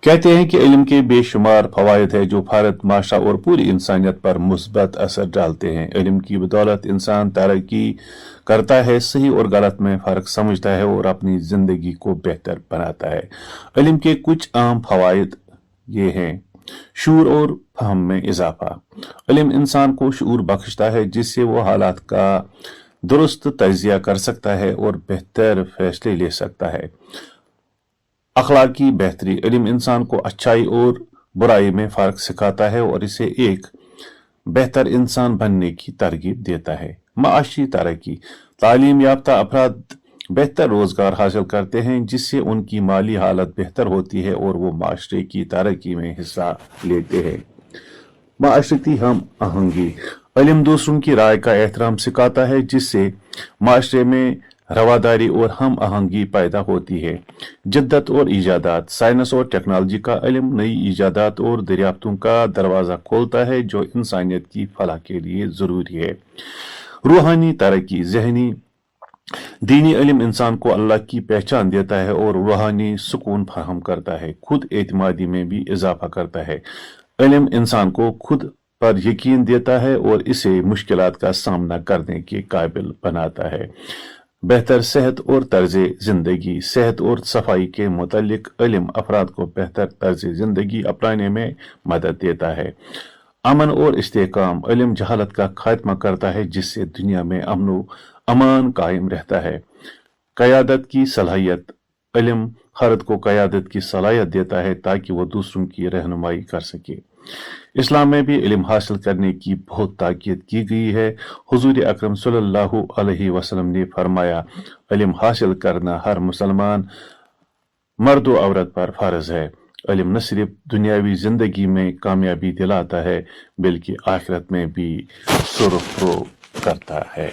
कहते हैं कि इल्म के बेशुमार फवायद है जो भारत, माशरा और पूरी इंसानियत पर मुस्बत असर डालते हैं। इल्म की बदौलत इंसान तरक्की करता है, सही और गलत में फ़र्क समझता है और अपनी ज़िंदगी को बेहतर बनाता है। इल्म के कुछ आम फवायद ये हैं। शूर और फहम में इजाफा। इल्म इंसान को शूर बख्शता है जिससे वो हालात का दुरुस्त तजिया कर सकता है और बेहतर फैसले ले सकता है। अखलाकी बेहतरी। इल्म इंसान को अच्छाई और बुराई में फ़र्क सिखाता है और इसे एक बेहतर इंसान बनने की तरगीब देता है। माशी तरक्की। तालीम याफ्ता अफराद बेहतर रोजगार हासिल करते हैं जिससे उनकी माली हालत बेहतर होती है और वो माशरे की तरक्की में हिस्सा लेते हैं। माशरती हम आहंगी। इल्म दूसरों की राय का एहतराम सिखाता है जिससे माशरे में रवादारी और हम आहंगी पैदा होती है। जिद्दत और ईजादात। साइंस और टेक्नोलॉजी का इल्म नई ईजादात और दरियाफ्तों का दरवाज़ा खोलता है जो इंसानियत की फलाह के लिए ज़रूरी है। रूहानी तरक्की। जहनी दीनी इल्म इंसान को अल्लाह की पहचान देता है और रूहानी सुकून फराहम करता है। खुद एतमादी में भी इजाफा करता है। इल्म इंसान को खुद पर यकीन देता है और इसे मुश्किलात का सामना करने के काबिल बनाता है। बेहतर सेहत और तर्ज जिंदगी। सेहत और सफाई के मुतालिक इल्म अफराद को बेहतर तर्ज जिंदगी अपनाने में मदद देता है। अमन और इस्तेहकाम। इल्म जहालत का खात्मा करता है जिससे दुनिया में अमन अमान कायम रहता है। क़यादत की सलाहियत। इल्म फर्द को क़यादत की सलाहियत देता है ताकि वह दूसरों की रहनुमाई कर सके। इस्लाम में भी इल्म हासिल करने की बहुत ताकीद की गई है। हुजूर अकरम सल्लल्लाहु अलैहि वसल्लम ने फरमाया, इल्म हासिल करना हर मुसलमान मर्द व औरत पर फर्ज है। इल्म न सिर्फ दुनियावी जिंदगी में कामयाबी दिलाता है बल्कि आखिरत में भी सुरखरू करता है।